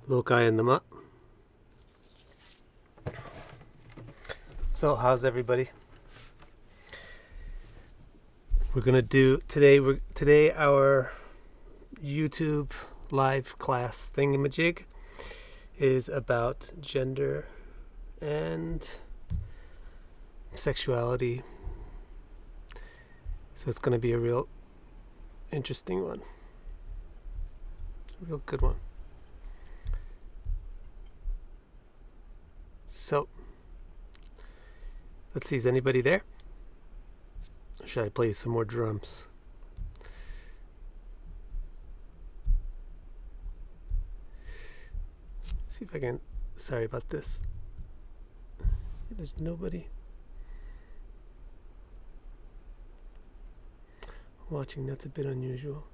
Lokaya Nama. So, how's everybody? We're gonna do today our YouTube live class thingamajig is about gender and sexuality. So it's gonna be a real interesting one, a real good one. So, let's see, is anybody there? Or should I play some more drums? See if I can, sorry about this. There's nobody watching, that's a bit unusual.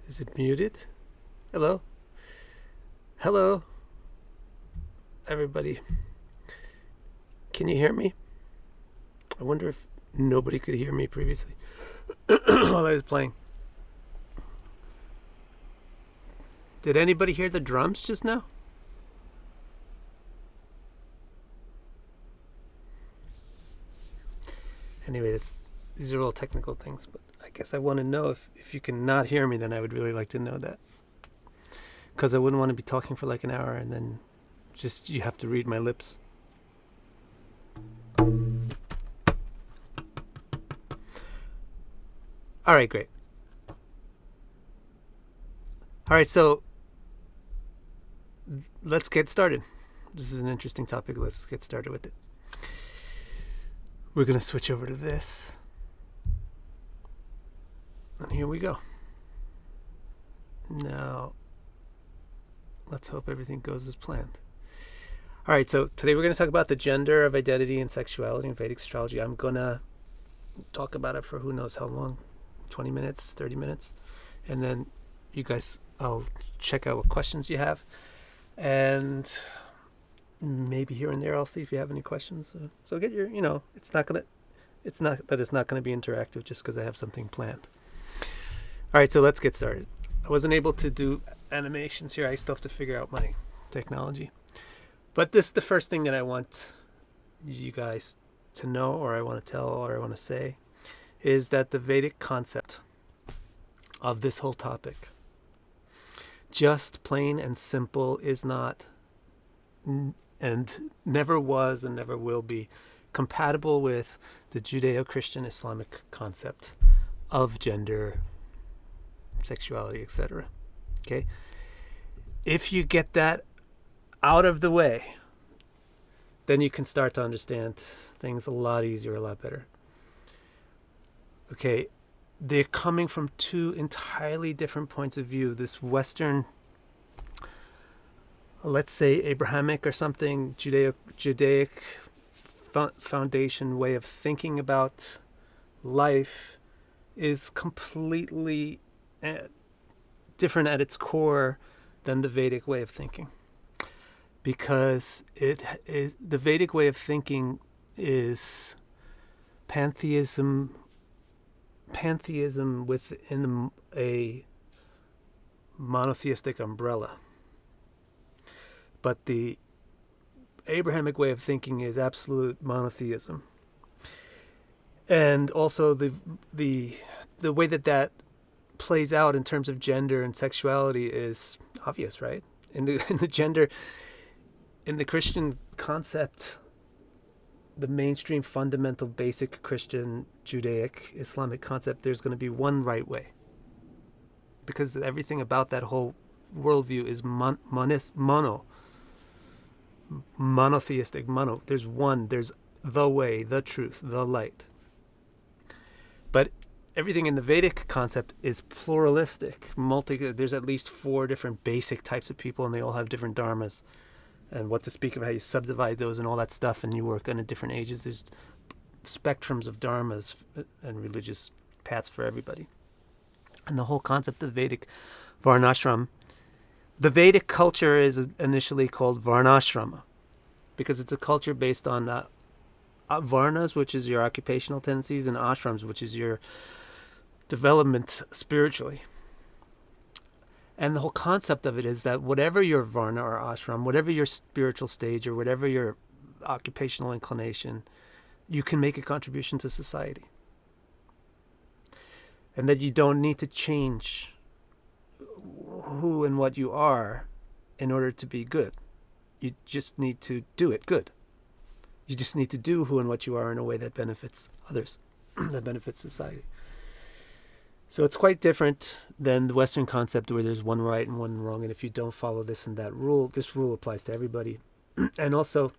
Is it muted? Hello? Hello? Everybody. Can you hear me? I wonder if nobody could hear me previously while I was playing. Did anybody hear the drums just now? Anyway, these are all technical things, but I guess I want to know if you can not hear me, then I would really like to know that. Because I wouldn't want to be talking for like an hour and then just you have to read my lips. All right, great. All right, so let's get started. This is an interesting topic. Let's get started with it. We're going to switch over to this. And here we go. Now, let's hope everything goes as planned. All right, so today we're going to talk about the gender of identity and sexuality in Vedic astrology. I'm going to talk about it for who knows how long, 20 minutes, 30 minutes. And then you guys, I'll check out what questions you have. And maybe here and there I'll see if you have any questions. So get your, it's not that it's not going to be interactive just because I have something planned. All right, so let's get started. I wasn't able to do animations here. I still have to figure out my technology. But this is the first thing that I want you guys to know, or I want to tell, or I want to say, is that the Vedic concept of this whole topic, just plain and simple, is not and never was and never will be compatible with the Judeo-Christian Islamic concept of gender, sexuality, etc. Okay? If you get that out of the way, then you can start to understand things a lot easier, a lot better. Okay, they're coming from two entirely different points of view. This Western, let's say Abrahamic or something, Judaic foundation way of thinking about life is completely different at its core than the Vedic way of thinking. Because the Vedic way of thinking is pantheism within a monotheistic umbrella. But the Abrahamic way of thinking is absolute monotheism. And also the way that plays out in terms of gender and sexuality is obvious, right? In the Christian concept, the mainstream fundamental basic Christian Judaic Islamic concept, there's going to be one right way. Because everything about that whole worldview is monotheistic, mono. There's one, there's the way, the truth, the light. But everything in the Vedic concept is pluralistic, there's at least 4 different basic types of people, and they all have different dharmas. And what to speak of how you subdivide those and all that stuff, and you work on different ages. There's spectrums of dharmas and religious paths for everybody. And the whole concept of Vedic Varnashram, the Vedic culture is initially called Varnashrama because it's a culture based on varnas, which is your occupational tendencies, and ashrams, which is your development spiritually. And the whole concept of it is that whatever your varna or ashram, whatever your spiritual stage or whatever your occupational inclination, you can make a contribution to society. And that you don't need to change who and what you are in order to be good. You just need to do it good. You just need to do who and what you are in a way that benefits others, that benefits society. So it's quite different than the Western concept where there's one right and one wrong, and if you don't follow this and that rule, this rule applies to everybody. And also,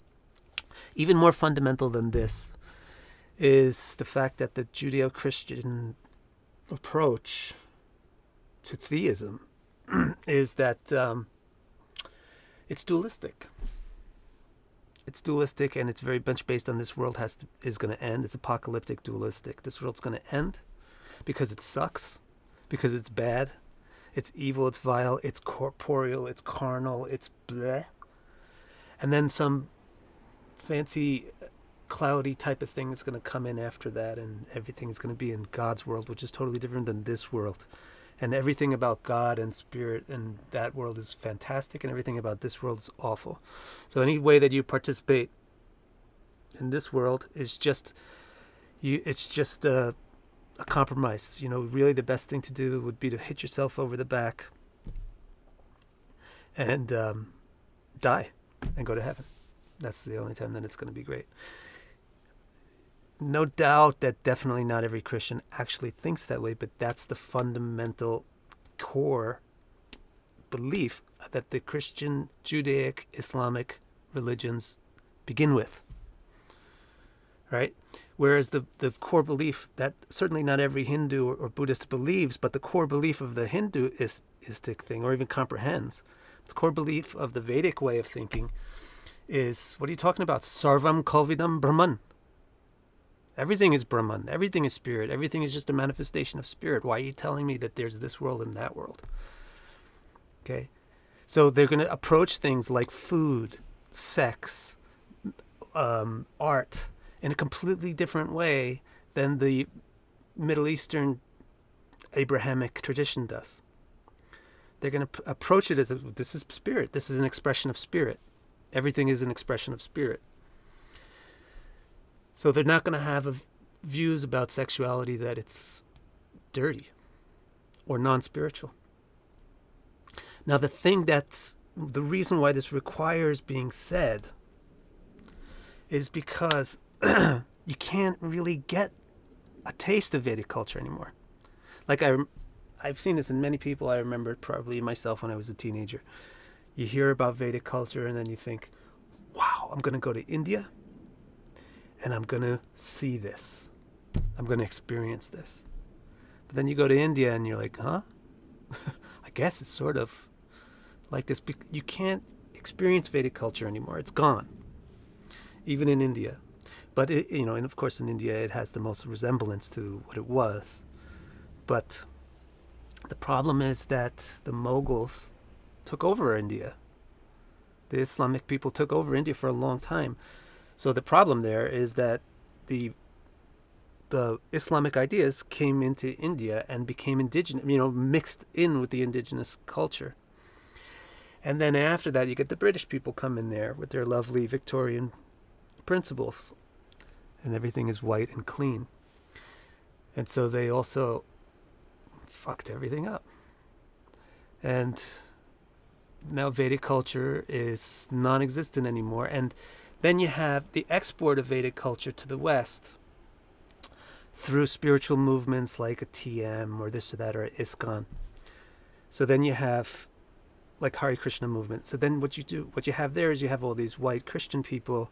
even more fundamental than this is the fact that the Judeo-Christian approach to theism is that it's dualistic. It's dualistic, and it's very much based on this world is going to end. It's apocalyptic dualistic. This world's going to end because it sucks, because it's bad, it's evil, it's vile, it's corporeal, it's carnal, it's bleh. And then some fancy, cloudy type of thing is going to come in after that, and everything is going to be in God's world, which is totally different than this world. And everything about God and spirit and that world is fantastic, and everything about this world is awful. So any way that you participate in this world is just a compromise. Really the best thing to do would be to hit yourself over the back and die and go to heaven. That's the only time that it's going to be great. No doubt that definitely not every Christian actually thinks that way, but that's the fundamental core belief that the Christian, Judaic, Islamic religions begin with. Right? Whereas the core belief that certainly not every Hindu or Buddhist believes, but the core belief of the Hinduistic thing, or even comprehends, the core belief of the Vedic way of thinking is, what are you talking about? Sarvam Kalvidam Brahman. Everything is Brahman. Everything is spirit. Everything is just a manifestation of spirit. Why are you telling me that there's this world and that world? Okay? So they're going to approach things like food, sex, art in a completely different way than the Middle Eastern Abrahamic tradition does. They're going to approach it as this is spirit. This is an expression of spirit. Everything is an expression of spirit. So they're not going to have views about sexuality that it's dirty or non-spiritual. Now the reason why this requires being said is because you can't really get a taste of Vedic culture anymore. Like I've seen this in many people. I remember it probably myself when I was a teenager. You hear about Vedic culture and then you think, wow, I'm going to go to India and I'm going to see this. I'm going to experience this. But then you go to India and you're like, huh? I guess it's sort of like this. You can't experience Vedic culture anymore. It's gone. Even in India. But, and of course in India it has the most resemblance to what it was. But the problem is that the Mughals took over India. The Islamic people took over India for a long time. So the problem there is that the Islamic ideas came into India and became indigenous, mixed in with the indigenous culture. And then after that, you get the British people come in there with their lovely Victorian principles. And everything is white and clean. And so they also fucked everything up. And now Vedic culture is non-existent anymore. And then you have the export of Vedic culture to the West through spiritual movements like a TM or this or that or ISKCON. So then you have like Hare Krishna movement. So then what you have there is you have all these white Christian people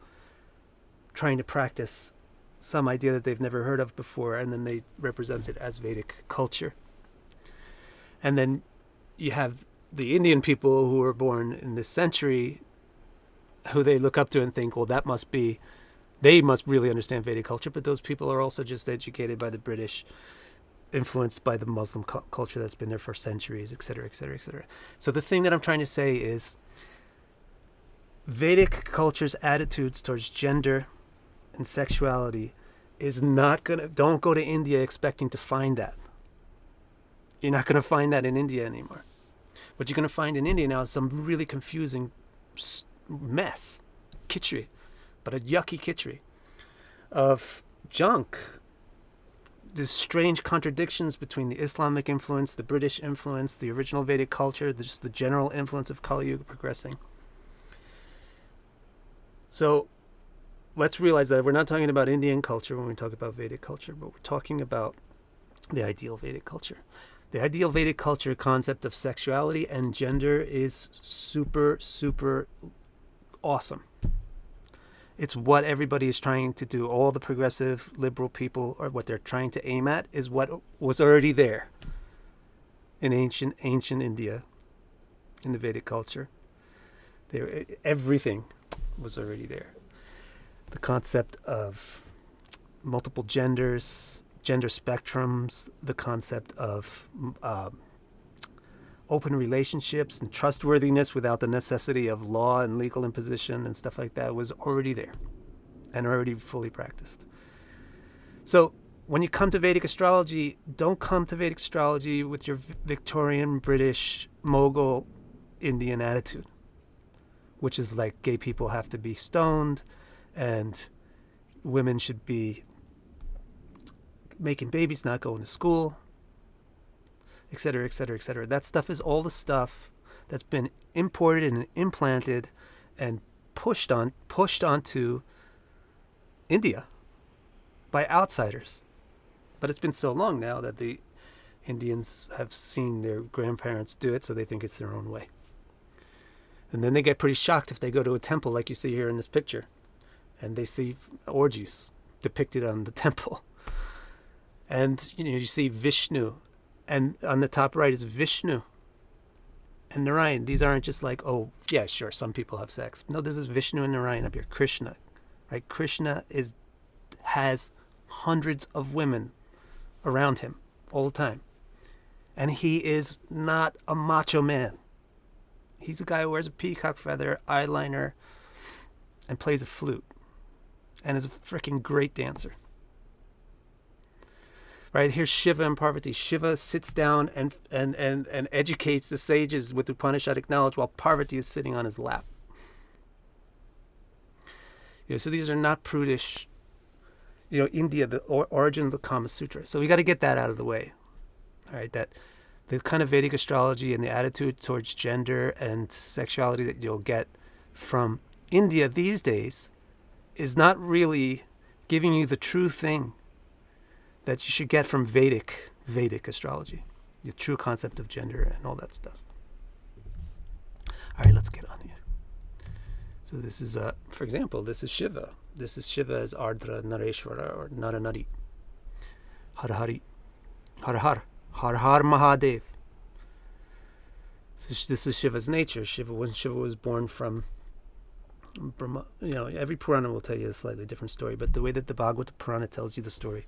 trying to practice some idea that they've never heard of before, and then they represent it as Vedic culture. And then you have the Indian people who were born in this century who they look up to and think, well, they must really understand Vedic culture, but those people are also just educated by the British, influenced by the Muslim culture that's been there for centuries, etc., etc., etc. So the thing that I'm trying to say is Vedic culture's attitudes towards gender and sexuality is not don't go to India expecting to find that. You're not going to find that in India anymore. What you're going to find in India now is some really confusing mess, kitchery, but a yucky kitchery of junk. There's strange contradictions between the Islamic influence, the British influence, the original Vedic culture, just the general influence of Kali Yuga progressing. So let's realize that we're not talking about Indian culture when we talk about Vedic culture, but we're talking about the ideal Vedic culture. The ideal Vedic culture concept of sexuality and gender is super, super awesome. It's what everybody is trying to do. All the progressive liberal people, or what they're trying to aim at, is what was already there in ancient India, in the Vedic culture. Everything was already there. The concept of multiple genders, gender spectrums, the concept of open relationships and trustworthiness without the necessity of law and legal imposition and stuff like that was already there and already fully practiced. So when you come to Vedic astrology, don't come to Vedic astrology with your Victorian, British, Mughal, Indian attitude, which is like gay people have to be stoned and women should be making babies, not going to school, etc., etc., etc. That stuff is all the stuff that's been imported and implanted and pushed onto India by outsiders. But it's been so long now that the Indians have seen their grandparents do it, so they think it's their own way. And then they get pretty shocked if they go to a temple like you see here in this picture, and they see orgies depicted on the temple. And you see Vishnu, and on the top right is Vishnu and Narayan. These aren't just like, oh yeah, sure, some people have sex. No, this is Vishnu and Narayan up here. Krishna, right? Krishna has hundreds of women around him all the time, and he is not a macho man. He's a guy who wears a peacock feather, eyeliner, and plays a flute, and is a freaking great dancer. Right, here's Shiva and Parvati. Shiva sits down and educates the sages with Upanishadic knowledge while Parvati is sitting on his lap. So these are not prudish, India, the origin of the Kama Sutra. So we got to get that out of the way. All right, that the kind of Vedic astrology and the attitude towards gender and sexuality that you'll get from India these days is not really giving you the true thing that you should get from Vedic astrology, the true concept of gender and all that stuff. All right, let's get on here. So this is, for example, this is Shiva. This is Shiva as Ardra Nareshwara or Naranari. Har Hari. Har Har. Har Har Mahadev. So this is Shiva's nature. When Shiva was born from Brahma, every Purana will tell you a slightly different story, but the way that the Bhagavata Purana tells you the story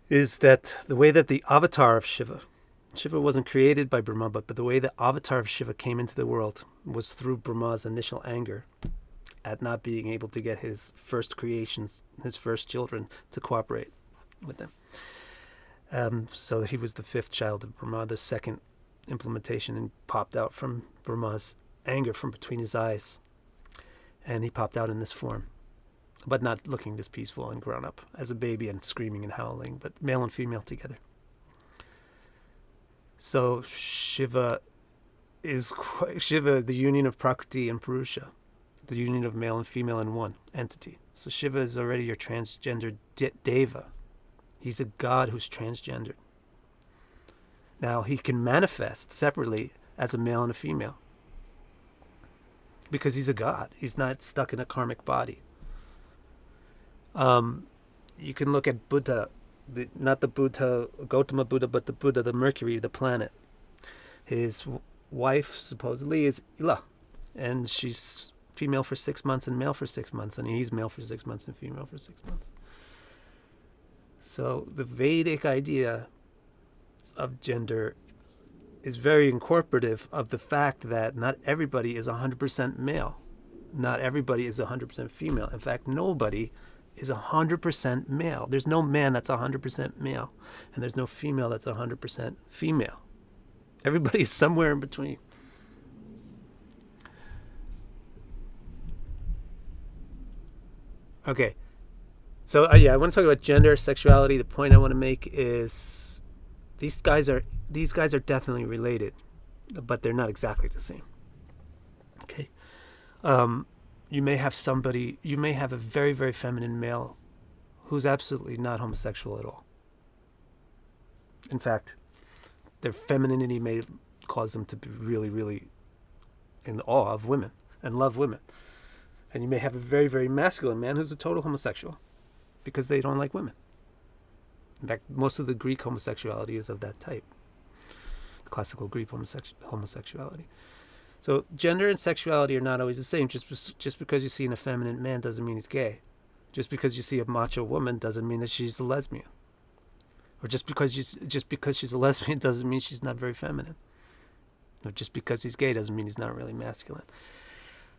is that the way that the avatar of Shiva wasn't created by Brahma, but the way the avatar of Shiva came into the world was through Brahma's initial anger at not being able to get his first creations, his first children, to cooperate with them. So he was the fifth child of Brahma, the second implementation, and popped out from Brahma's anger from between his eyes. And he popped out in this form, but not looking this peaceful and grown up as a baby and screaming and howling, but male and female together. So Shiva, the union of Prakriti and Purusha, the union of male and female in one entity. So Shiva is already your transgender deva. He's a god who's transgendered. Now he can manifest separately as a male and a female, because he's a god. He's not stuck in a karmic body. You can look at Buddha, not the Buddha, Gautama Buddha, but the Buddha, the Mercury, the planet. His wife supposedly is Ila, and she's female for 6 months and male for 6 months, and he's male for 6 months and female for 6 months. So the Vedic idea of gender is very incorporative of the fact that not everybody is 100% male. Not everybody is 100% female. In fact, nobody is 100% male. There's no man that's 100% male, and there's no female that's 100% female. Everybody is somewhere in between. Okay, so I want to talk about gender, sexuality. The point I want to make is these guys are definitely related, but they're not exactly the same. Okay, you may have a very, very feminine male who's absolutely not homosexual at all. In fact, their femininity may cause them to be really, really in awe of women and love women. And you may have a very, very masculine man who's a total homosexual because they don't like women. In fact, most of the Greek homosexuality is of that type. The classical Greek homosexuality. So gender and sexuality are not always the same. Just because you see an effeminate man doesn't mean he's gay. Just because you see a macho woman doesn't mean that she's a lesbian. Or just because she's a lesbian doesn't mean she's not very feminine. Or just because he's gay doesn't mean he's not really masculine.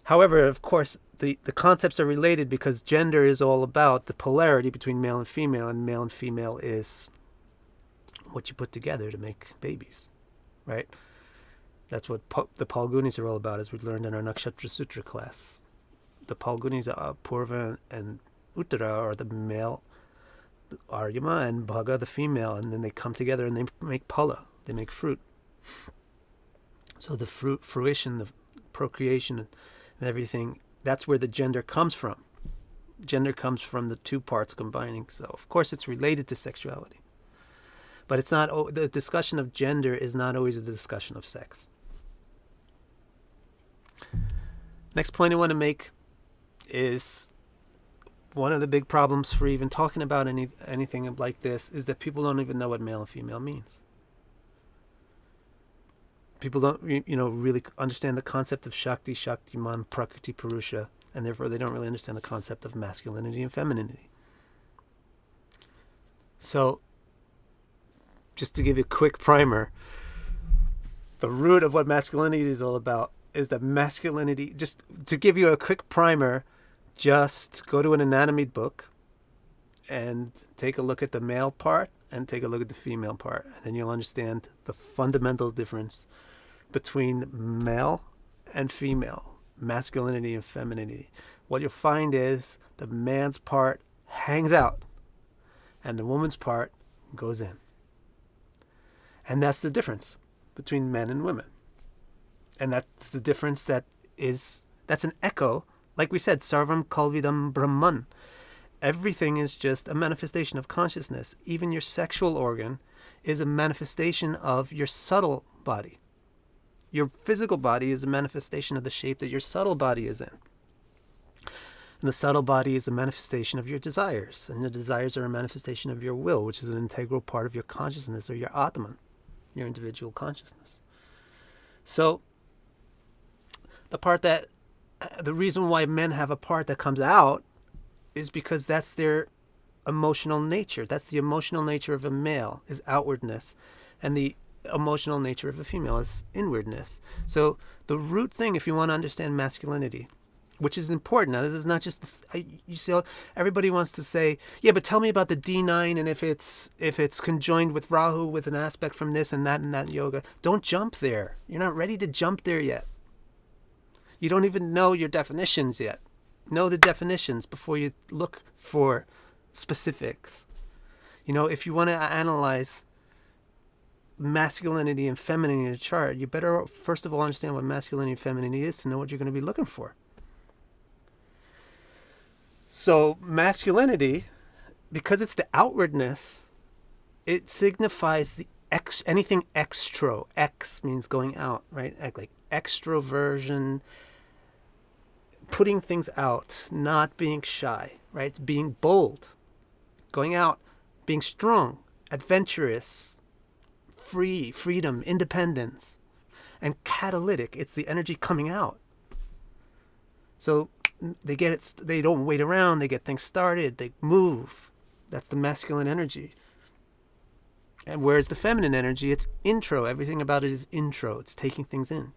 However, of course, the concepts are related because gender is all about the polarity between male and female is what you put together to make babies, right? That's what the Palgunis are all about, as we learned in our Nakshatra Sutra class. The Palgunis, Purva and Uttara, are the male, Aryama, and Bhaga, the female, and then they come together and they make phala, they make fruit. So the fruition, the procreation, and everything, that's where the gender comes from. Gender comes from the two parts combining. So, of course, it's related to sexuality. But it's not. The discussion of gender is not always the discussion of sex. Next point I want to make is one of the big problems for even talking about anything like this is that people don't even know what male and female means. People don't, really understand the concept of Shakti, Shaktiman, Prakriti, Purusha, and therefore they don't really understand the concept of masculinity and femininity. So, just to give you a quick primer, the root of what masculinity is all about is that masculinity, just to give you a quick primer, just go to an anatomy book and take a look at the male part and take a look at the female part. And then you'll understand the fundamental difference between male and female, masculinity and femininity. What you'll find is the man's part hangs out and the woman's part goes in. And that's the difference between men and women. And that's the difference that's an echo. Like we said, Sarvam Kalvidam Brahman. Everything is just a manifestation of consciousness. Even your sexual organ is a manifestation of your subtle body. Your physical body is a manifestation of the shape that your subtle body is in. And the subtle body is a manifestation of your desires. And the desires are a manifestation of your will, which is an integral part of your consciousness, or your Atman, your individual consciousness. So, the reason why men have a part that comes out is because that's their emotional nature. That's the emotional nature of a male, is outwardness. And the emotional nature of a female is inwardness. So the root thing, if you want to understand masculinity, which is important. Now, this is not just, you see, everybody wants to say, yeah, but tell me about the D9 and if it's conjoined with Rahu with an aspect from this and that yoga. Don't jump there. You're not ready to jump there yet. You don't even know your definitions yet. Know the definitions before you look for specifics. If you want to analyze masculinity and femininity in a chart, you better first of all understand what masculinity and femininity is to know what you're going to be looking for. So masculinity, because it's the outwardness, it signifies anything extra. Ex means going out, right? Like extroversion, putting things out, not being shy, right? Being bold, going out, being strong, adventurous, freedom, independence, and catalytic. It's the energy coming out. So they get it. They don't wait around. They get things started. They move. That's the masculine energy. And whereas the feminine energy, it's intro. Everything about it is intro. It's taking things in.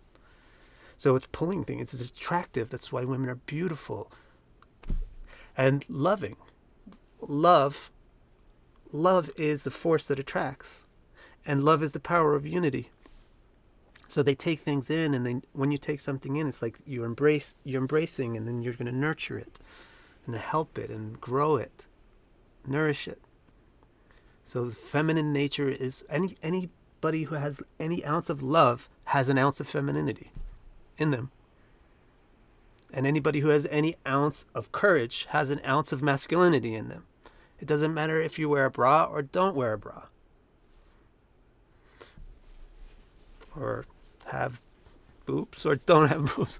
So it's pulling things. It's attractive. That's why women are beautiful and loving. Love is the force that attracts, and love is the power of unity. So they take things in, and then when you take something in, it's like you're embracing, and then you're going to nurture it and help it and grow it, nourish it. So the feminine nature is anybody who has any ounce of love has an ounce of femininity in them. And anybody who has any ounce of courage has an ounce of masculinity in them. It doesn't matter if you wear a bra or don't wear a bra, or have boobs or don't have boobs.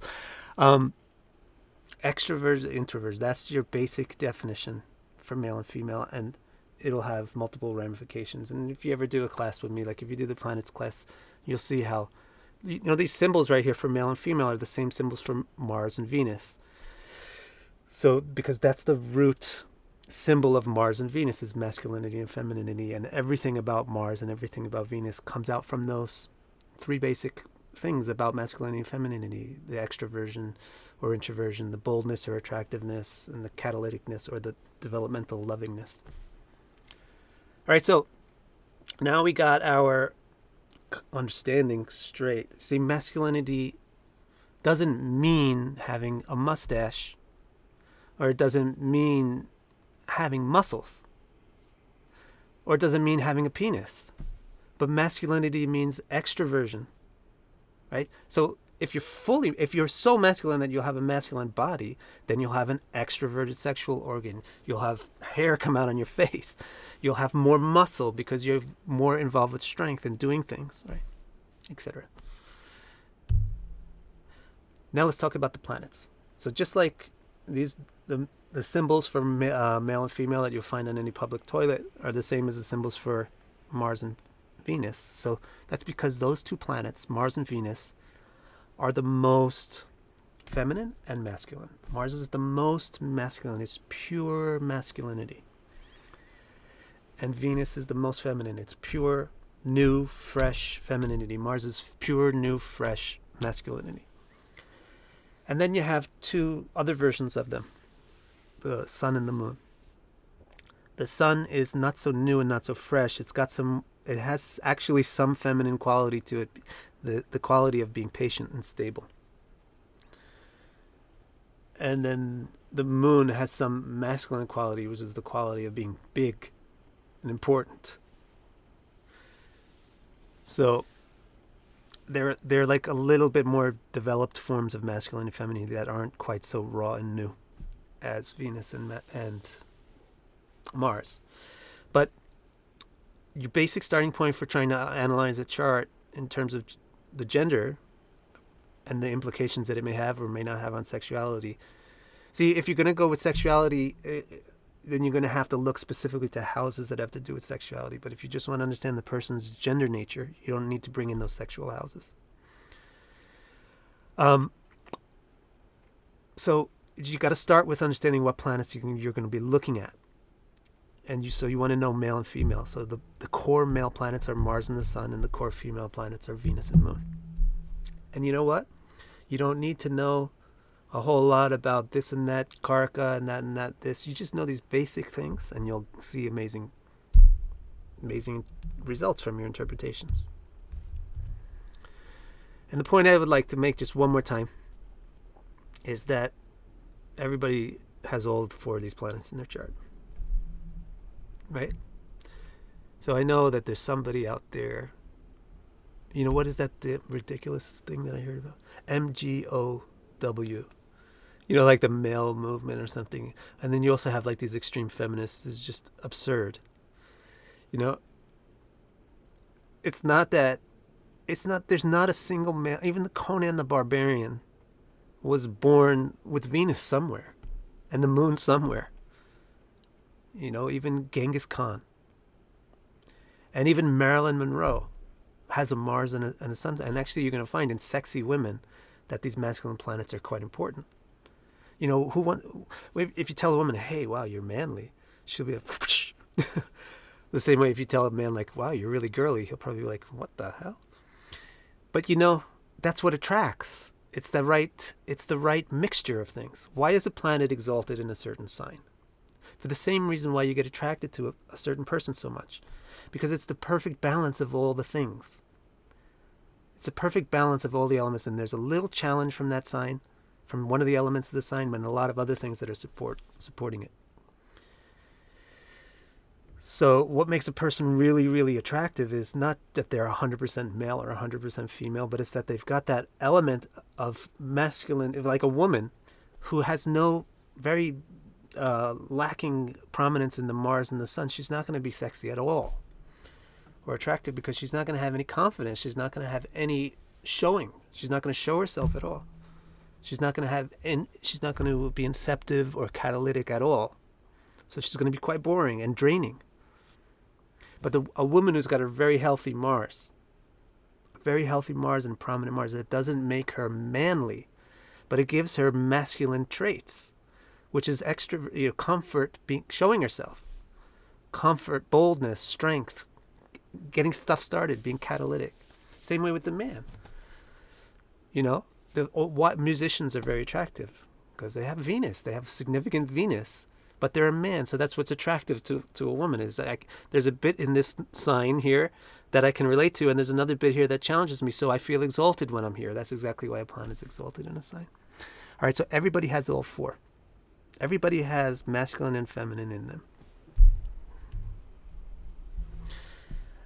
Extroverts, introverts, that's your basic definition for male and female, and it'll have multiple ramifications. And if you ever do a class with me, like if you do the planets class, you'll see how, these symbols right here for male and female are the same symbols for Mars and Venus. So, because that's the root symbol of Mars and Venus is masculinity and femininity, and everything about Mars and everything about Venus comes out from those three basic things about masculinity and femininity: the extroversion or introversion, the boldness or attractiveness, and the catalyticness or the developmental lovingness. All right, so now we got our understanding straight. See, masculinity doesn't mean having a mustache, or it doesn't mean having muscles, or it doesn't mean having a penis. But masculinity means extroversion, right? So if you're so masculine that you'll have a masculine body, then you'll have an extroverted sexual organ. You'll have hair come out on your face. You'll have more muscle because you're more involved with strength and doing things, right? Etc. Now let's talk about the planets. So just like the symbols for male and female that you'll find on any public toilet are the same as the symbols for Mars and Venus. So that's because those two planets, Mars and Venus, are the most feminine and masculine. Mars is the most masculine. It's pure masculinity. And Venus is the most feminine. It's pure, new, fresh femininity. Mars is pure, new, fresh masculinity. And then you have two other versions of them, the sun and the moon. The sun is not so new and not so fresh. It has actually some feminine quality to it, the quality of being patient and stable. And then the moon has some masculine quality, which is the quality of being big and important. So they're like a little bit more developed forms of masculine and feminine that aren't quite so raw and new as Venus and Mars. But your basic starting point for trying to analyze a chart in terms of the gender and the implications that it may have or may not have on sexuality. See, if you're going to go with sexuality, then you're going to have to look specifically to houses that have to do with sexuality. But if you just want to understand the person's gender nature, you don't need to bring in those sexual houses. So you got to start with understanding what planets you're going to be looking at. And you want to know male and female. So the core male planets are Mars and the Sun, and the core female planets are Venus and Moon. And you know what? You don't need to know a whole lot about this and that, Karka and that, this. You just know these basic things, and you'll see amazing results from your interpretations. And the point I would like to make just one more time is that everybody has all four of these planets in their chart. Right? So I know that there's somebody out there. What is that ridiculous thing that I heard about? MGOW. Like the male movement or something. And then you also have like these extreme feminists. It's just absurd. There's not a single male. Even the Conan the Barbarian was born with Venus somewhere and the moon somewhere. Even Genghis Khan. And even Marilyn Monroe has a Mars and a Sun. And actually you're going to find in sexy women that these masculine planets are quite important. If you tell a woman, hey, wow, you're manly, she'll be like, the same way if you tell a man, like, wow, you're really girly, he'll probably be like, what the hell? But that's what attracts. It's the right mixture of things. Why is a planet exalted in a certain sign? For the same reason why you get attracted to a certain person so much. Because it's the perfect balance of all the things. It's a perfect balance of all the elements, and there's a little challenge from that sign, from one of the elements of the sign, and a lot of other things that are supporting it. So what makes a person really, really attractive is not that they're 100% male or 100% female, but it's that they've got that element of masculine, like a woman who has no very lacking prominence in the Mars and the Sun. She's not going to be sexy at all or attractive because she's not going to have any confidence. She's not going to have any showing. She's not going to show herself at all. She's not going to be inceptive or catalytic at all. So she's going to be quite boring and draining. But a woman who's got a very healthy Mars and prominent Mars, that doesn't make her manly, but it gives her masculine traits, which is extra, comfort, showing herself, comfort, boldness, strength, getting stuff started, being catalytic. Same way with the man. What musicians are very attractive because they have Venus, they have significant Venus. But they're a man, so that's what's attractive to a woman. Is that there's a bit in this sign here that I can relate to, and there's another bit here that challenges me, so I feel exalted when I'm here. That's exactly why a planet's exalted in a sign. All right, so everybody has all four. Everybody has masculine and feminine in them.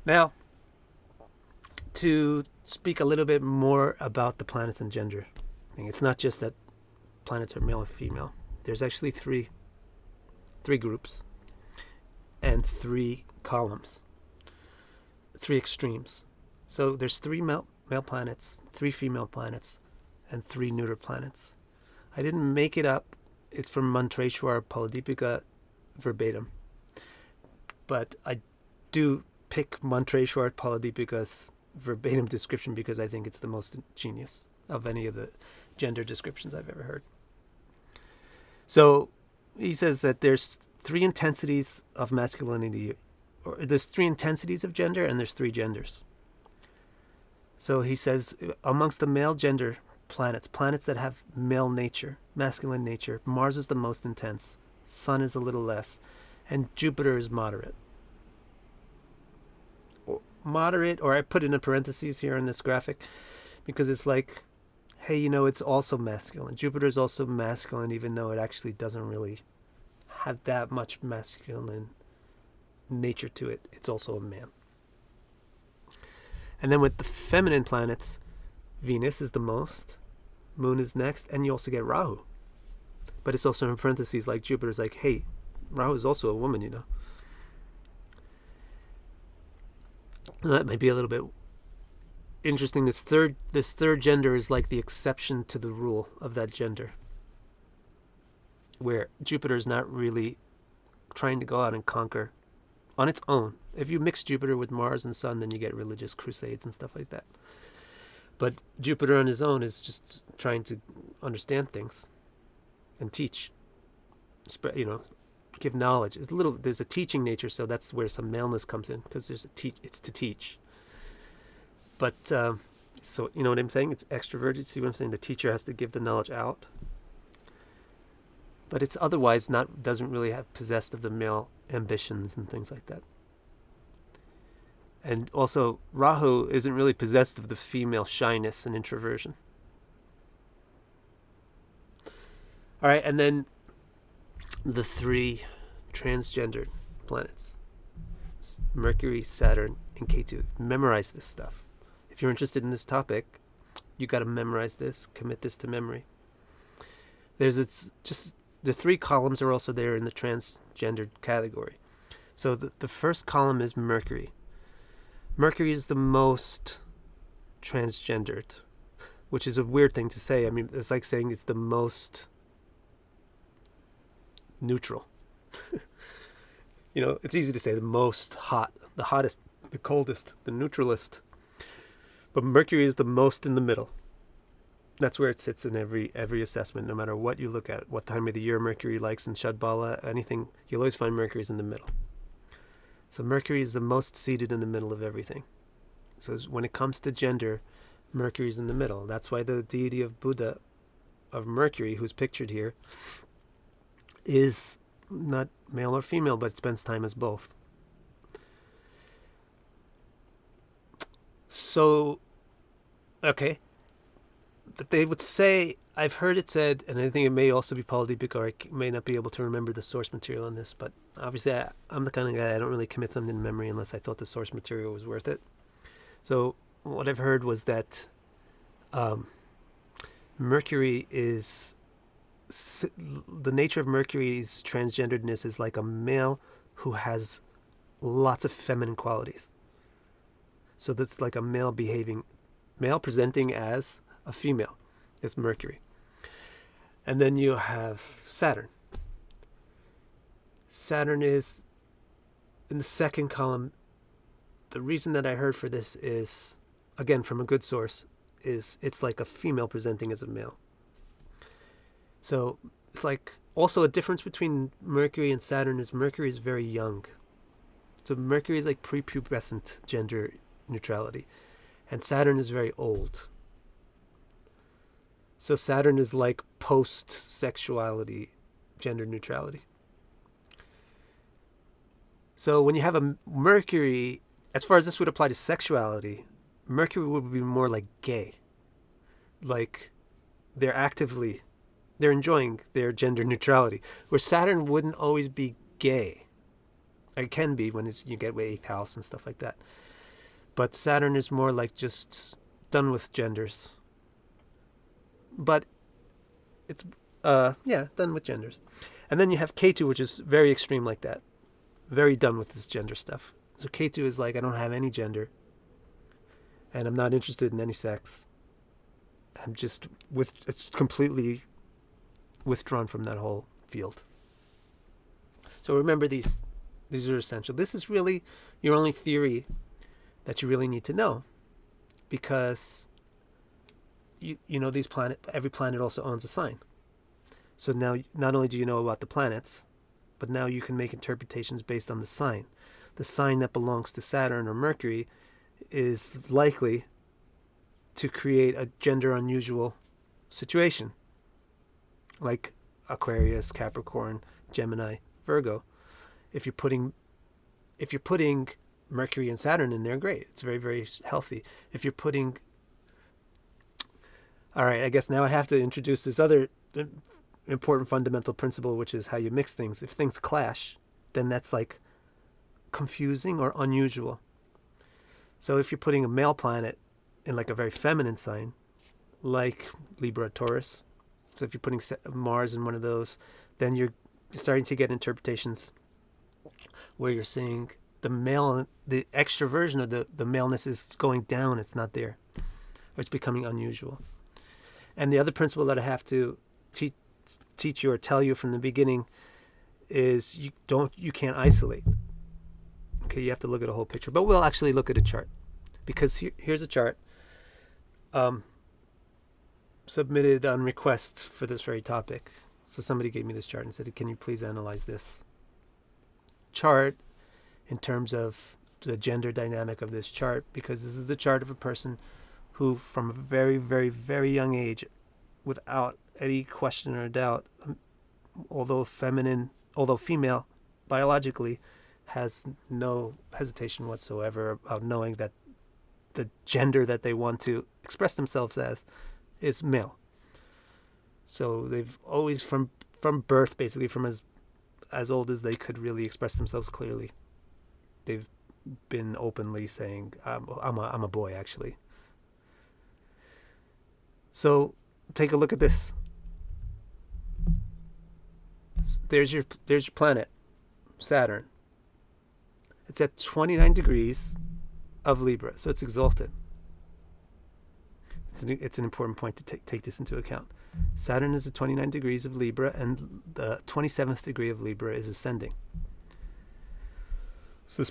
Now, to speak a little bit more about the planets and gender thing, it's not just that planets are male and female. There's actually three groups and 3 columns, 3 extremes. So there's 3 male planets, 3 female planets, and 3 neuter planets. I didn't make it up. It's from Mantreshwar Paladipika verbatim. But I do pick Mantreshwar Paladipika's verbatim description because I think it's the most genius of any of the gender descriptions I've ever heard. So he says that there's 3 intensities of masculinity, or there's 3 intensities of gender, and there's 3 genders. So he says amongst the male gender planets that have male nature, masculine nature, Mars is the most intense, Sun is a little less, and Jupiter is moderate. Or I put in a parentheses here in this graphic because it's like, hey, it's also masculine. Jupiter is also masculine, even though it actually doesn't really have that much masculine nature to it. It's also a man. And then with the feminine planets, Venus is the most, Moon is next, and you also get Rahu. But it's also in parentheses, like Jupiter's like, hey, Rahu is also a woman, That might be a little bit interesting. This third gender is like the exception to the rule of that gender, where Jupiter is not really trying to go out and conquer on its own. If you mix Jupiter with Mars and Sun, then you get religious crusades and stuff like that. But Jupiter on his own is just trying to understand things and teach, give knowledge. There's a teaching nature, so that's where some maleness comes in, because it's to teach. But so you know what I'm saying? It's extroverted. See what I'm saying? The teacher has to give the knowledge out, but it's otherwise doesn't really have possessed of the male ambitions and things like that. And also, Rahu isn't really possessed of the female shyness and introversion. All right, and then the 3 transgendered planets, Mercury, Saturn, and Ketu. Memorize this stuff. If you're interested in this topic, you got to memorize this, commit this to memory. It's just the 3 columns are also there in the transgendered category. So the first column is Mercury. Mercury is the most transgendered, which is a weird thing to say. I mean, it's like saying it's the most neutral. It's easy to say the most hot, the hottest, the coldest, the neutralist. But Mercury is the most in the middle. That's where it sits in every assessment, no matter what you look at, what time of the year Mercury likes in Shadbala, anything, you'll always find Mercury's in the middle. So Mercury is the most seated in the middle of everything. So when it comes to gender, Mercury's in the middle. That's why the deity of Buddha, of Mercury, who's pictured here, is not male or female, but spends time as both. So, okay. But they would say, I've heard it said, and I think it may also be polydepic, or I may not be able to remember the source material on this, but obviously I'm the kind of guy, I don't really commit something to memory unless I thought the source material was worth it. So what I've heard was that Mercury is, the nature of Mercury's transgenderedness is like a male who has lots of feminine qualities. So that's like a male presenting as a female is Mercury. And then you have Saturn. Saturn is in the second column. The reason that I heard for this is, again, from a good source, is it's like a female presenting as a male. So it's like also a difference between Mercury and Saturn is Mercury is very young. So Mercury is like prepubescent gender neutrality. And Saturn is very old. So Saturn is like post-sexuality, gender neutrality. So when you have a Mercury, as far as this would apply to sexuality, Mercury would be more like gay. Like they're enjoying their gender neutrality. Where Saturn wouldn't always be gay. It can be when you get with 8th house and stuff like that. But Saturn is more like just done with genders. But it's, done with genders. And then you have Ketu, which is very extreme like that. Very done with this gender stuff. So Ketu is like, I don't have any gender. And I'm not interested in any sex. I'm just, it's completely withdrawn from that whole field. So remember these are essential. This is really your only theory that you really need to know. Because you know every planet also owns a sign. So now not only do you know about the planets, but now you can make interpretations based on the sign. The sign that belongs to Saturn or Mercury is likely to create a gender unusual situation. Like Aquarius, Capricorn, Gemini, Virgo. If you're putting Mercury and Saturn in there, great. It's very, very healthy. If you're putting... All right, I guess now I have to introduce this other important fundamental principle, which is how you mix things. If things clash, then that's like confusing or unusual. So if you're putting a male planet in like a very feminine sign, like Libra, Taurus, so if you're putting Mars in one of those, then you're starting to get interpretations where you're seeing the male, the extra version of the maleness is going down, it's not there, or it's becoming unusual. And the other principle that I have to teach you or tell you from the beginning is you can't isolate. Okay, you have to look at a whole picture. But we'll actually look at a chart, because here's a chart submitted on request for this very topic. So somebody gave me this chart and said, "Can you please analyze this chart in terms of the gender dynamic of this chart?" Because this is the chart of a person who, from a very, very, very young age, without any question or doubt, although female, biologically, has no hesitation whatsoever about knowing that the gender that they want to express themselves as is male. So they've always, from birth, basically from as old as they could really express themselves clearly, they've been openly saying, I'm a boy, actually. So take a look at this. There's your planet, Saturn. It's at 29 degrees of Libra, so it's exalted. It's an important point to take this into account. Saturn is at 29 degrees of Libra, and the 27th degree of Libra is ascending. So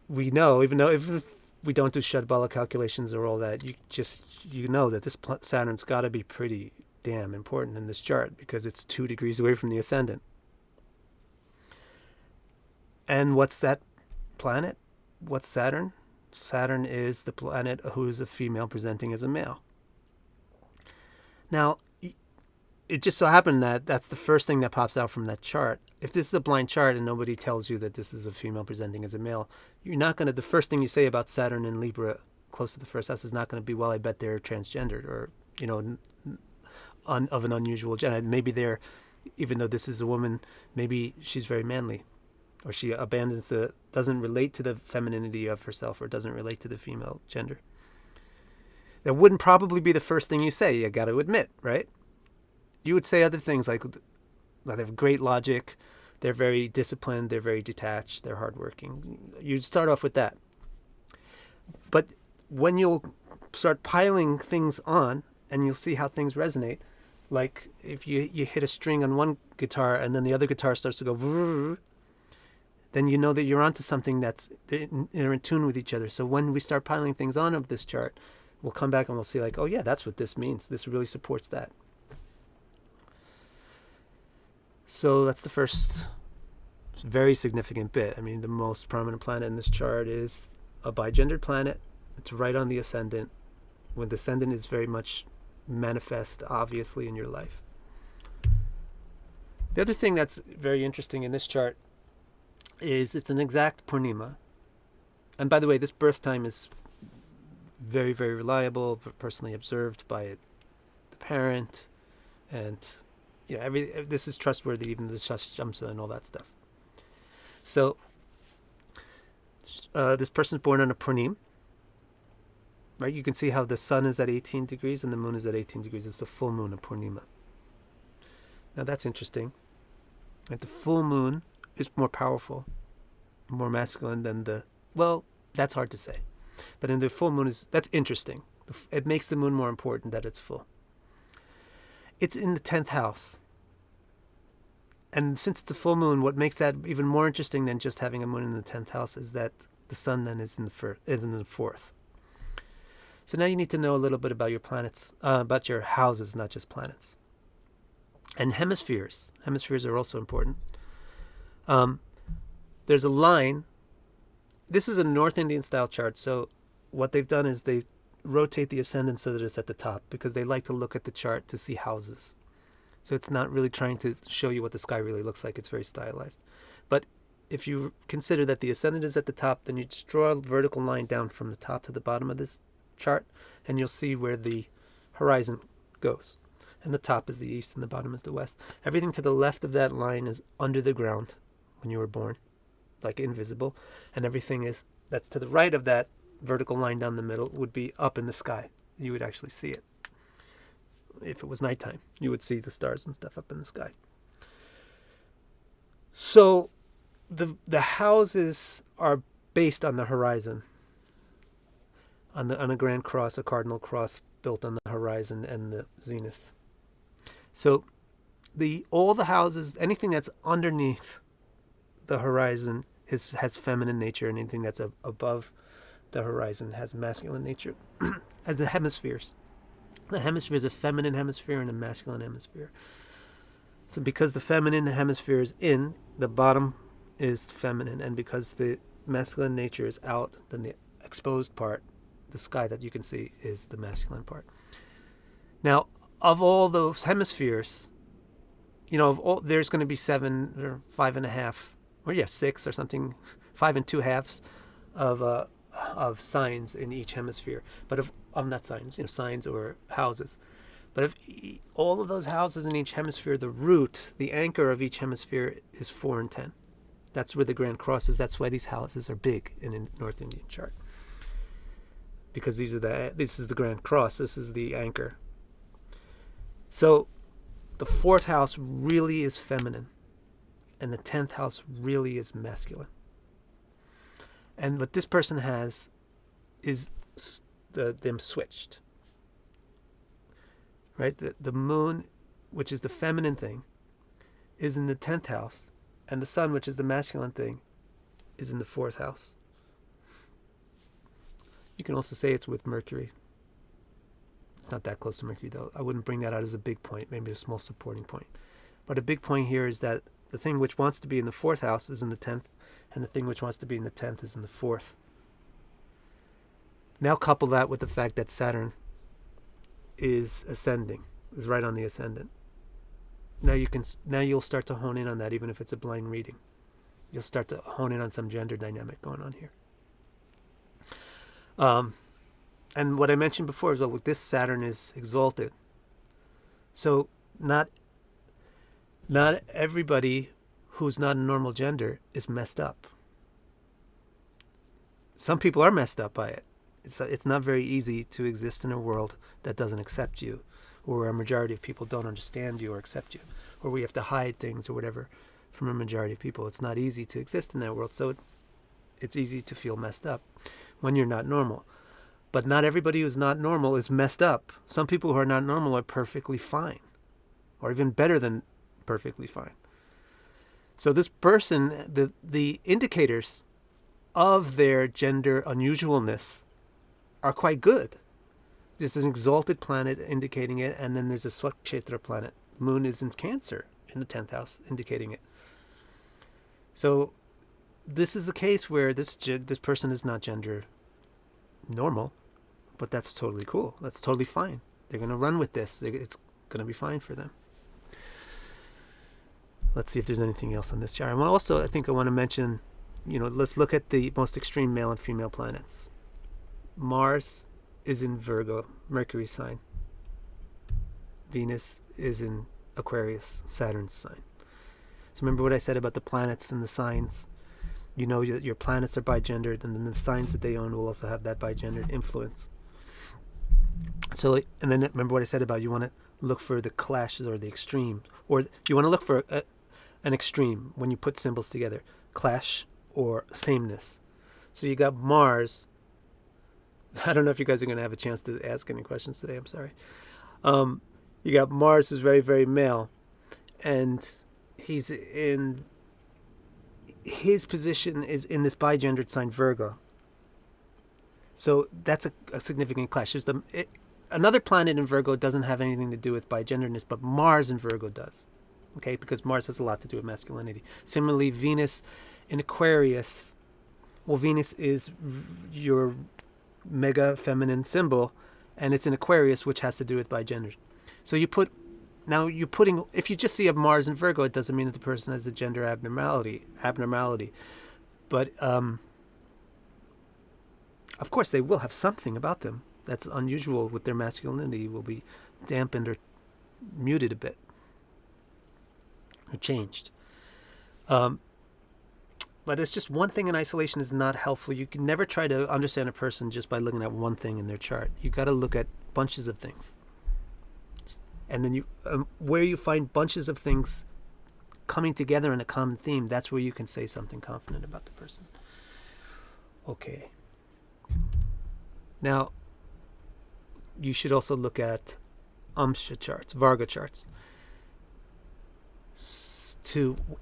we know, even if we don't do Shadbala calculations or all that, you know that this Saturn's got to be pretty damn important in this chart, because it's 2 degrees away from the ascendant. And what's that planet? What's Saturn? Saturn is the planet who's a female presenting as a male. Now, it just so happened that that's the first thing that pops out from that chart. If this is a blind chart and nobody tells you that this is a female presenting as a male, you're not going to, the first thing you say about Saturn and Libra close to the first house is not going to be, well, I bet they're transgendered, or, of an unusual gender. Maybe they're, even though this is a woman, maybe she's very manly, or she doesn't relate to the femininity of herself, or doesn't relate to the female gender. That wouldn't probably be the first thing you say, you got to admit, right? You would say other things like they have great logic, they're very disciplined, they're very detached, they're hardworking. You'd start off with that. But when you'll start piling things on, and you'll see how things resonate, like if you hit a string on one guitar and then the other guitar starts to go vrrr, then you know that you're onto something they're in tune with each other. So when we start piling things on of this chart, we'll come back and we'll see like, oh yeah, that's what this means. This really supports that. So that's the first very significant bit. I mean, the most prominent planet in this chart is a bigendered planet. It's right on the ascendant, when the ascendant is very much manifest, obviously, in your life. The other thing that's very interesting in this chart is it's an exact Purnima. And by the way, this birth time is very, very reliable, personally observed by the parent, and this is trustworthy, even the Shashamsa and all that stuff. So this person's born on a Purnim, right? You can see how the sun is at 18 degrees and the moon is at 18 degrees. It's the full moon of Purnima. Now that's interesting. Like the full moon is more powerful, more masculine than that's hard to say. But in the full moon that's interesting. It makes the moon more important that it's full. It's in the 10th house. And since it's a full moon, what makes that even more interesting than just having a moon in the 10th house is that the sun then is in the 4th. So now you need to know a little bit about your planets, about your houses, not just planets. And hemispheres. Hemispheres are also important. There's a line. This is a North Indian style chart. So what they've done is they rotate the ascendant so that it's at the top, because they like to look at the chart to see houses. So it's not really trying to show you what the sky really looks like. It's very stylized. But if you consider that the ascendant is at the top, then you just draw a vertical line down from the top to the bottom of this chart, and you'll see where the horizon goes. And the top is the east and the bottom is the west. Everything to the left of that line is under the ground when you were born, like invisible. And everything that's to the right of that vertical line down the middle would be up in the sky. You would actually see it. If it was nighttime, you would see the stars and stuff up in the sky. So the houses are based on the horizon, on a grand cross, a cardinal cross built on the horizon and the zenith. So all the houses, anything that's underneath the horizon has feminine nature, and anything that's above the horizon has masculine nature. As the hemispheres. The hemisphere is a feminine hemisphere and a masculine hemisphere. So because the feminine hemisphere is in, the bottom is feminine, and because the masculine nature is out, then the exposed part, the sky that you can see, is the masculine part. Now, of all those hemispheres, there's going to be 7 or 5.5, or 6 or something, 5 and 2 halves of signs in each hemisphere. But if not signs, signs or houses. But if all of those houses in each hemisphere, the root, the anchor of each hemisphere is 4 and 10. That's where the Grand Cross is. That's why these houses are big in a North Indian chart. Because this is the Grand Cross. This is the anchor. So the 4th house really is feminine, and the 10th house really is masculine. And what this person has is them switched. Right? The moon, which is the feminine thing, is in the 10th house, and the sun, which is the masculine thing, is in the 4th house. You can also say it's with Mercury. It's not that close to Mercury, though. I wouldn't bring that out as a big point, maybe a small supporting point. But a big point here is that the thing which wants to be in the 4th house is in the 10th, and the thing which wants to be in the 10th is in the 4th. Now couple that with the fact that Saturn is ascending. is right on the ascendant. Now you'll start to hone in on that, even if it's a blind reading. You'll start to hone in on some gender dynamic going on here. And what I mentioned before is, well, this Saturn is exalted. So not everybody who's not a normal gender is messed up. Some people are messed up by it. It's not very easy to exist in a world that doesn't accept you, or where a majority of people don't understand you or accept you, or we have to hide things or whatever from a majority of people. It's not easy to exist in that world, so it's easy to feel messed up when you're not normal. But not everybody who's not normal is messed up. Some people who are not normal are perfectly fine, or even better than perfectly fine. So this person, the indicators of their gender unusualness are quite good. There's an exalted planet indicating it, and then there's a Sexuality planet. Moon is in Cancer in the 10th house, indicating it. So this is a case where this person is not gender normal, but that's totally cool. That's totally fine. They're going to run with this. It's going to be fine for them. Let's see if there's anything else on this chart. And also, I think I want to mention, let's look at the most extreme male and female planets. Mars is in Virgo, Mercury sign. Venus is in Aquarius, Saturn's sign. So remember what I said about the planets and the signs. Your planets are bigendered, and then the signs that they own will also have that bigendered influence. So, and then remember what I said about you want to look for the clashes or the extremes, or you want to look for an extreme when you put symbols together, clash or sameness. So you got Mars. I don't know if you guys are going to have a chance to ask any questions today. I'm sorry. You got Mars, who's very, very male, and he's in his position is in this bigendered sign Virgo. So that's a significant clash. Another planet in Virgo doesn't have anything to do with bigenderness, but Mars in Virgo does. Okay, because Mars has a lot to do with masculinity. Similarly, Venus in Aquarius. Well, Venus is your mega feminine symbol, and it's in Aquarius, which has to do with bigender. So if you just see a Mars in Virgo, it doesn't mean that the person has a gender abnormality. But of course, they will have something about them that's unusual with their masculinity, will be dampened or muted a bit or changed. But it's just one thing in isolation is not helpful. You can never try to understand a person just by looking at one thing in their chart. You got to look at bunches of things. And then where you find bunches of things coming together in a common theme, that's where you can say something confident about the person. Okay. Now, you should also look at Navamsha charts, Varga charts.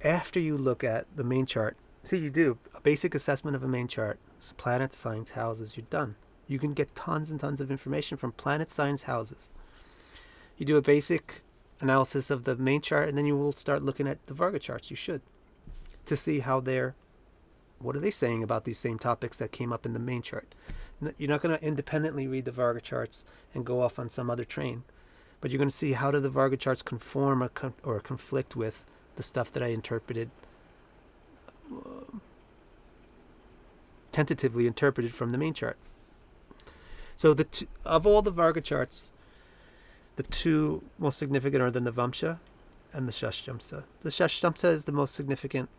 After you look at the main chart, you do a basic assessment of a main chart, planets, signs, houses, you're done. You can get tons and tons of information from planets, signs, houses. You do a basic analysis of the main chart, and then you will start looking at the Varga charts. You should, to see what are they saying about these same topics that came up in the main chart. You're not going to independently read the Varga charts and go off on some other train, but you're going to see how do the Varga charts conform or conflict with the stuff that I interpreted, tentatively interpreted from the main chart. So of all the Varga charts, the two most significant are the Navamsha and the Shashtamsa. The Shashtamsa is the most significant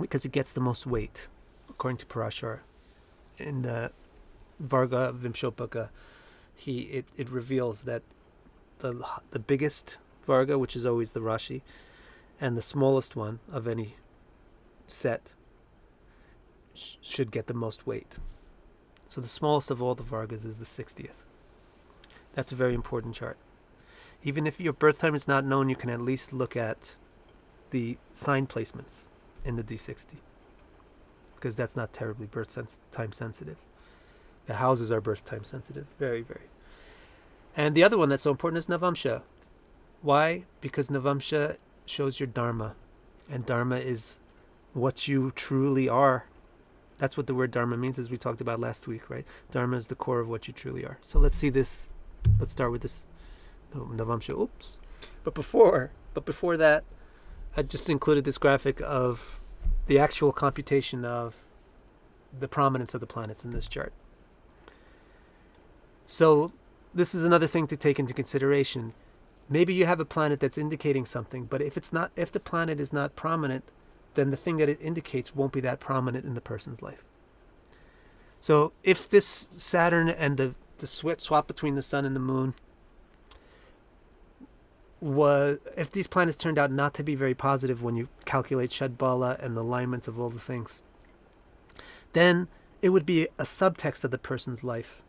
because it gets the most weight, according to Parashar. In the Varga Vimshopaka, it reveals that the biggest Varga, which is always the Rashi, and the smallest one of any set should get the most weight. So the smallest of all the Vargas is the 60th. That's a very important chart. Even if your birth time is not known, you can at least look at the sign placements in the D60, because that's not terribly time sensitive. The houses are birth time sensitive, very, very. And the other one that's so important is Navamsha. Why? Because Navamsha shows your Dharma, and Dharma is what you truly are. That's what the word Dharma means, as we talked about last week, right? Dharma is the core of what you truly are. So let's see this. Let's start with this Navamsha. Oops. But before that, I just included this graphic of the actual computation of the prominence of the planets in this chart. So this is another thing to take into consideration. Maybe you have a planet that's indicating something, but if the planet is not prominent, then the thing that it indicates won't be that prominent in the person's life. So if this Saturn and the swap between the sun and the moon if these planets turned out not to be very positive when you calculate Shadbala and the alignments of all the things, then it would be a subtext of the person's life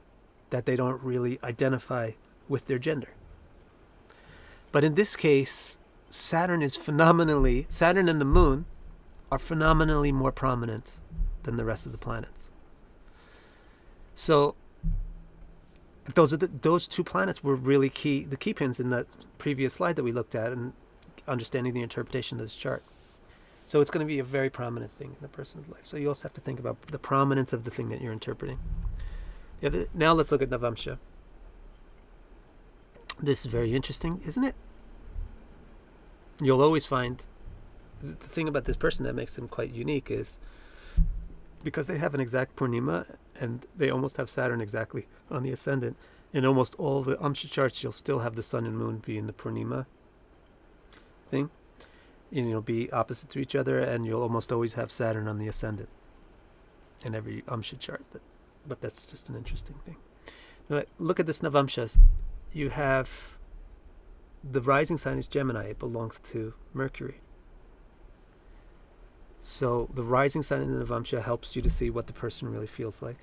that they don't really identify with their gender. But in this case, Saturn and the moon are phenomenally more prominent than the rest of the planets. So those two planets were really the key pins in that previous slide that we looked at and understanding the interpretation of this chart. So it's going to be a very prominent thing in a person's life. So you also have to think about the prominence of the thing that you're interpreting. Now let's look at Navamsha. This is very interesting, isn't it? You'll always find the thing about this person that makes them quite unique is because they have an exact Purnima and they almost have Saturn exactly on the ascendant. In almost all the Amsha charts, you'll still have the sun and moon be in the Purnima thing. Be opposite to each other, and you'll almost always have Saturn on the ascendant in every Amsha chart. But that's just an interesting thing. Now, look at this Navamsha. You have the rising sign is Gemini. It belongs to Mercury. So the rising sign in the Navamsha helps you to see what the person really feels like,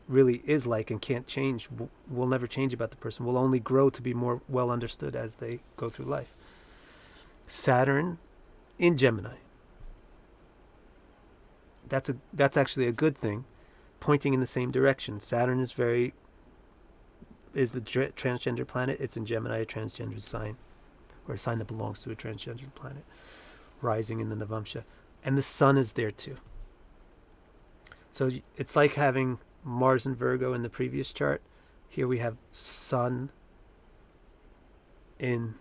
really is like, and can't change, will never change about the person, will only grow to be more well understood as they go through life. Saturn in Gemini. That's actually a good thing, pointing in the same direction. Saturn is the transgender planet. It's in Gemini, a transgender sign, or a sign that belongs to a transgender planet, rising in the Navamsha. And the sun is there too. So it's like having Mars and Virgo in the previous chart. Here we have sun in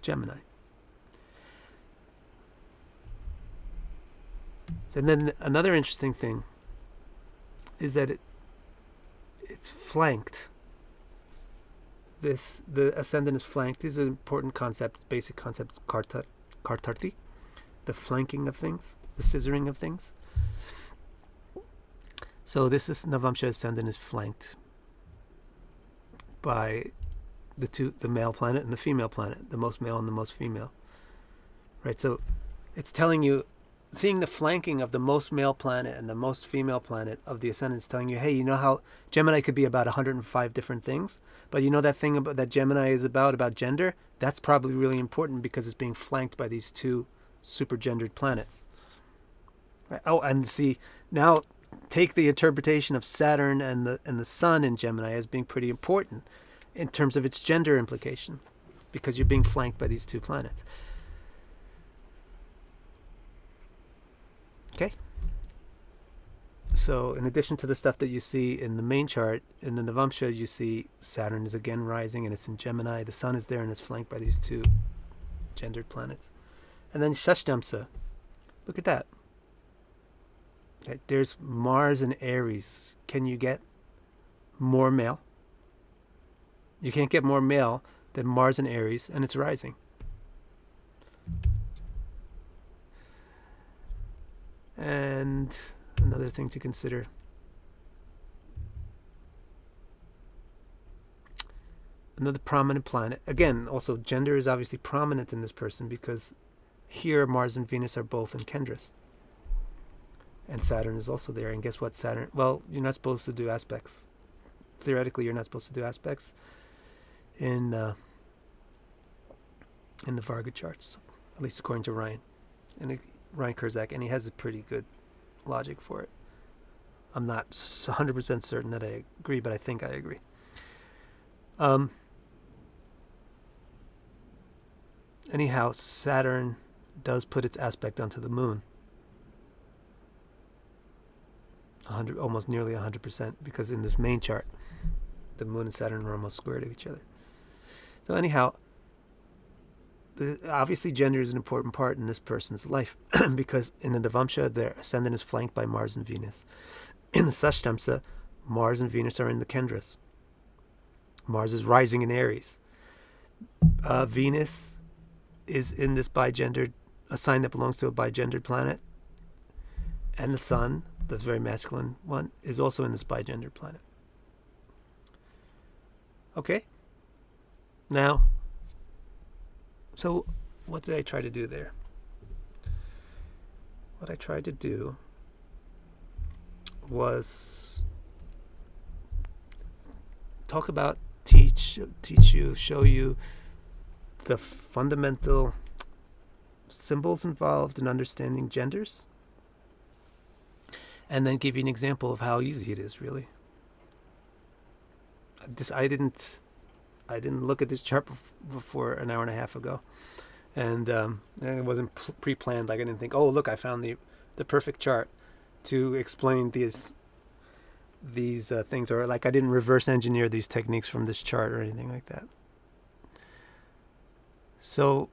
Gemini. And then another interesting thing is that it's flanked. The ascendant is flanked. These are important concepts, basic concepts, kartarti, the flanking of things, the scissoring of things. So this is Navamsha ascendant is flanked by the male planet and the female planet, the most male and the most female. Right? So it's telling you, seeing the flanking of the most male planet and the most female planet of the ascendant is telling you, hey, you know how Gemini could be about 105 different things, but you know that thing about that Gemini is about gender? That's probably really important because it's being flanked by these two super gendered planets. Right? Oh, and see, now take the interpretation of Saturn and the sun in Gemini as being pretty important in terms of its gender implication, because you're being flanked by these two planets. Okay? So in addition to the stuff that you see in the main chart, in the Navamsha, you see Saturn is again rising and it's in Gemini. The sun is there and it's flanked by these two gendered planets. And then Shashtamsa. Look at that. Okay, there's Mars and Aries. Can you get more male? You can't get more male than Mars and Aries, and it's rising. And another thing to consider. Another prominent planet. Again, also gender is obviously prominent in this person because here Mars and Venus are both in Kendras. And Saturn is also there. And guess what, Saturn? Well, you're not supposed to do aspects. Theoretically, you're not supposed to do aspects in the Varga charts, at least according to Ryan. And Ryan Kurzak, and he has a pretty good logic for it. I'm not 100% certain that I agree, but I think I agree. Anyhow, Saturn does put its aspect onto the moon. Almost nearly 100%, because in this main chart, the moon and Saturn are almost square to each other. So anyhow, obviously gender is an important part in this person's life because in the Navamsha, their ascendant is flanked by Mars and Venus. In the Sashtamsa, Mars and Venus are in the Kendras. Mars is rising in Aries. Venus is in this bigendered, a sign that belongs to a bigendered planet. And the Sun, the very masculine one, is also in this bigendered planet. Okay? Now, so what did I try to do there? What I tried to do was talk about, teach you, show you the fundamental symbols involved in understanding genders, and then give you an example of how easy it is, really. I didn't look at this chart before an hour and a half ago, and it wasn't pre-planned. Like I didn't think, oh look, I found the perfect chart to explain these things, or like I didn't reverse engineer these techniques from this chart or anything like that. So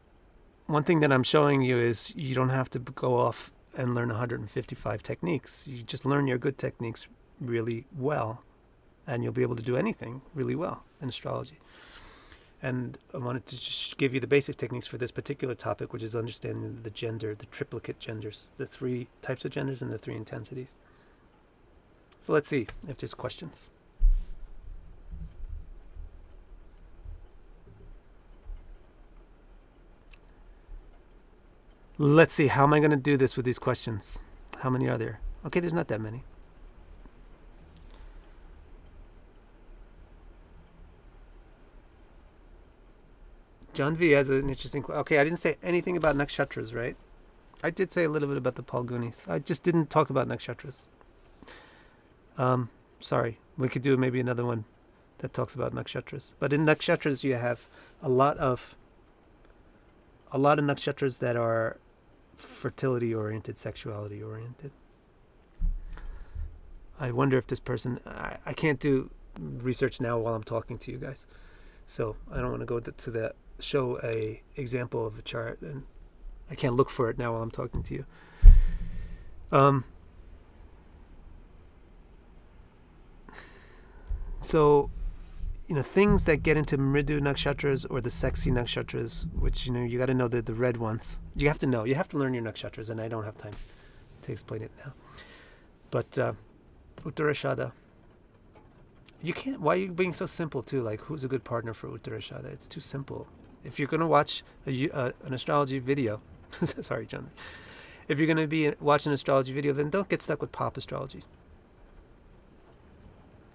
one thing that I'm showing you is you don't have to go off and learn 155 techniques. You just learn your good techniques really well, and you'll be able to do anything really well in astrology. And I wanted to just give you the basic techniques for this particular topic, which is understanding the gender, the triplicate genders, the 3 types of genders and the 3 intensities. So let's see if there's questions. Let's see, how am I going to do this with these questions? How many are there? Okay, there's not that many. John V has an interesting question. Okay, I didn't say anything about nakshatras, right? I did say a little bit about the Palgunis. I just didn't talk about nakshatras. Sorry. We could do maybe another one that talks about nakshatras. But in nakshatras, you have a lot of nakshatras that are fertility oriented, sexuality oriented. I wonder if this person, I can't do research now while I'm talking to you guys, so I don't want to go to that, show a example of a chart, and I can't look for it now while I'm talking to you. So things that get into Mridu nakshatras or the sexy nakshatras, which, you got to know the red ones. You have to learn your nakshatras, and I don't have time to explain it now. But Uttarashada, you can't, why are you being so simple too? Like, who's a good partner for Uttarashada? It's too simple. If you're going to watch an astrology video, sorry, John. If you're going to be watching an astrology video, then don't get stuck with pop astrology.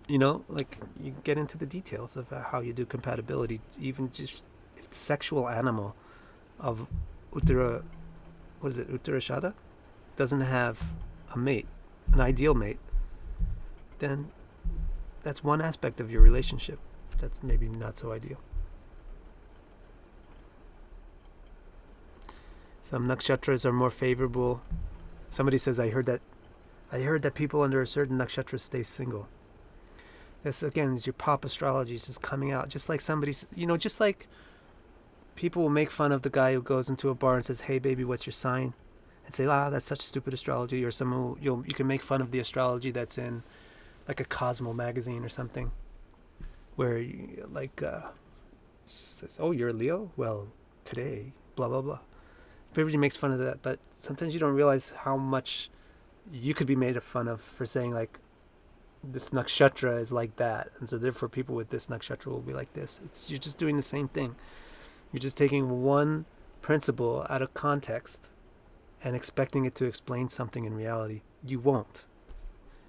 Like, you get into the details of how you do compatibility. Even just if the sexual animal of Uttarashada doesn't have a mate, an ideal mate, then that's one aspect of your relationship that's maybe not so ideal. Some nakshatras are more favorable. Somebody says, I heard that people under a certain nakshatra stay single. This, again, is your pop astrology. It's just coming out. Just like somebody's, just like people will make fun of the guy who goes into a bar and says, hey, baby, what's your sign? And say, that's such stupid astrology. Or someone, you can make fun of the astrology that's in like a Cosmo magazine or something, where says, oh, you're a Leo? Well, today, blah, blah, blah. Everybody makes fun of that, but sometimes you don't realize how much you could be made fun of for saying, like, this nakshatra is like that, and so therefore people with this nakshatra will be like this. You're just doing the same thing. You're just taking one principle out of context and expecting it to explain something in reality. You won't.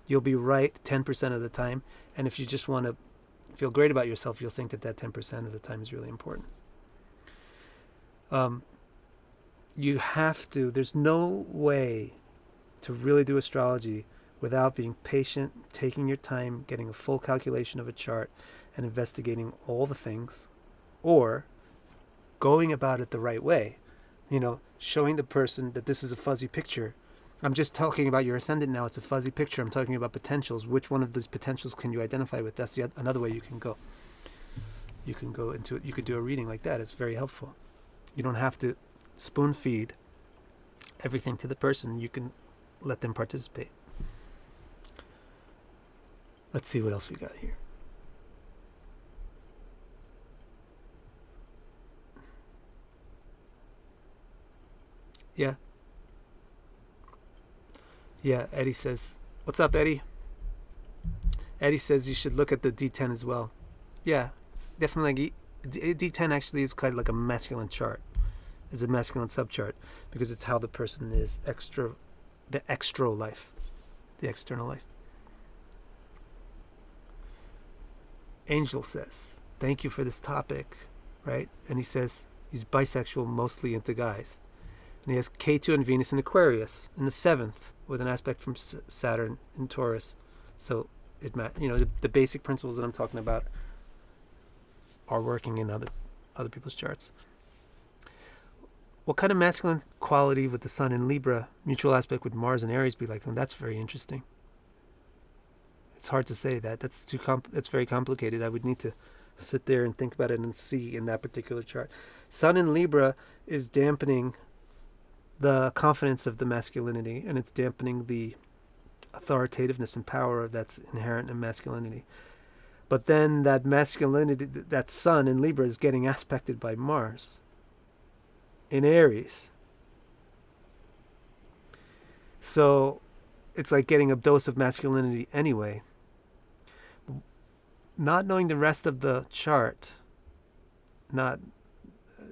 You'll be right 10% of the time, and if you just want to feel great about yourself, you'll think that 10% of the time is really important. You have to, there's no way to really do astrology without being patient, taking your time, getting a full calculation of a chart, and investigating all the things, or going about it the right way. Showing the person that this is a fuzzy picture. I'm just talking about your ascendant now. It's a fuzzy picture. I'm talking about potentials. Which one of those potentials can you identify with? That's another way you can go. you can go into it. You could do a reading like that. It's very helpful. You don't have to spoon feed everything to the person. You can let them participate. Let's see what else we got here. Yeah. Yeah, Eddie says, what's up, Eddie? Eddie says you should look at the D10 as well. Yeah, definitely. D10 actually is kind of like a masculine chart. It's a masculine subchart because it's how the person is the extra life, the external life. Angel says, thank you for this topic, right? And he says he's bisexual, mostly into guys. And he has K2 and Venus in Aquarius in the 7th with an aspect from Saturn in Taurus. So the basic principles that I'm talking about are working in other people's charts. What kind of masculine quality would the Sun in Libra, mutual aspect with Mars and Aries be like? And that's very interesting. It's hard to say that. That's very complicated. I would need to sit there and think about it and see in that particular chart. Sun in Libra is dampening the confidence of the masculinity, and it's dampening the authoritativeness and power that's inherent in masculinity. But then that masculinity, that Sun in Libra, is getting aspected by Mars in Aries. So it's like getting a dose of masculinity anyway. Not knowing the rest of the chart, not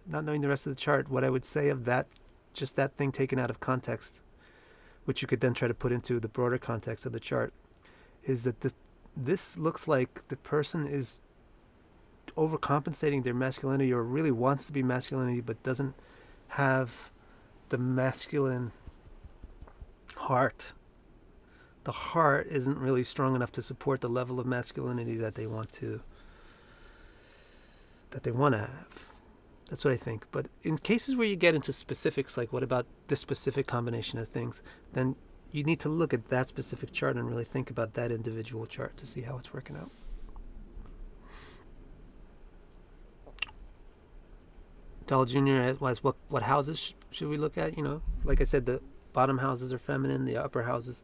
knowing the rest of the chart, what I would say of that, just that thing taken out of context, which you could then try to put into the broader context of the chart, is that this looks like the person is overcompensating their masculinity, or really wants to be masculinity but doesn't have the masculine heart. The heart isn't really strong enough to support the level of masculinity that they want to have. That's what I think. But in cases where you get into specifics, like what about this specific combination of things, then you need to look at that specific chart and really think about that individual chart to see how it's working out. Doll Jr. was what houses should we look at? Like I said, the bottom houses are feminine, the upper houses,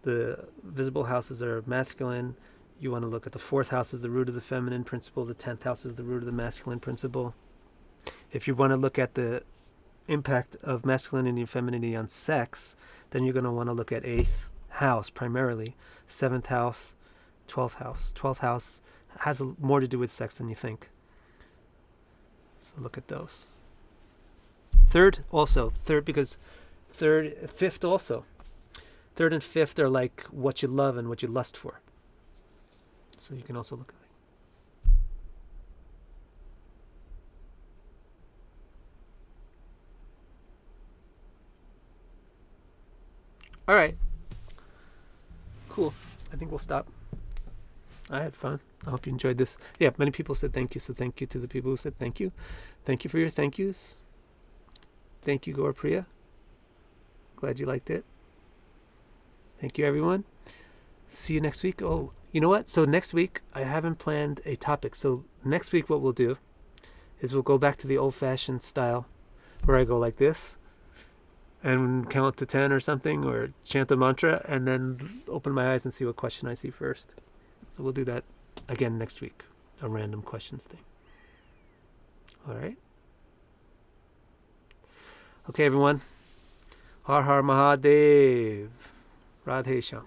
the visible houses, are masculine. You want to look at the 4th house as the root of the feminine principle, the 10th house is the root of the masculine principle. If you want to look at the impact of masculinity and femininity on sex, then you're going to want to look at 8th house primarily, 7th house, 12th house. 12th house has more to do with sex than you think. So look at those. 3rd because 5th also. 3rd and 5th are like what you love and what you lust for. So you can also look at that. All right. Cool. I think we'll stop. I had fun. I hope you enjoyed this. Yeah, many people said thank you, so thank you to the people who said thank you. Thank you for your thank yous. Thank you, Gaurapriya. Glad you liked it. Thank you, everyone. See you next week. Oh, you know what? So next week, I haven't planned a topic. So next week what we'll do is we'll go back to the old-fashioned style where I go like this and count to 10 or something, or chant a mantra, and then open my eyes and see what question I see first. So we'll do that again next week, a random questions thing. All right? Okay, everyone. Har Har Mahadev. Radhe Sham.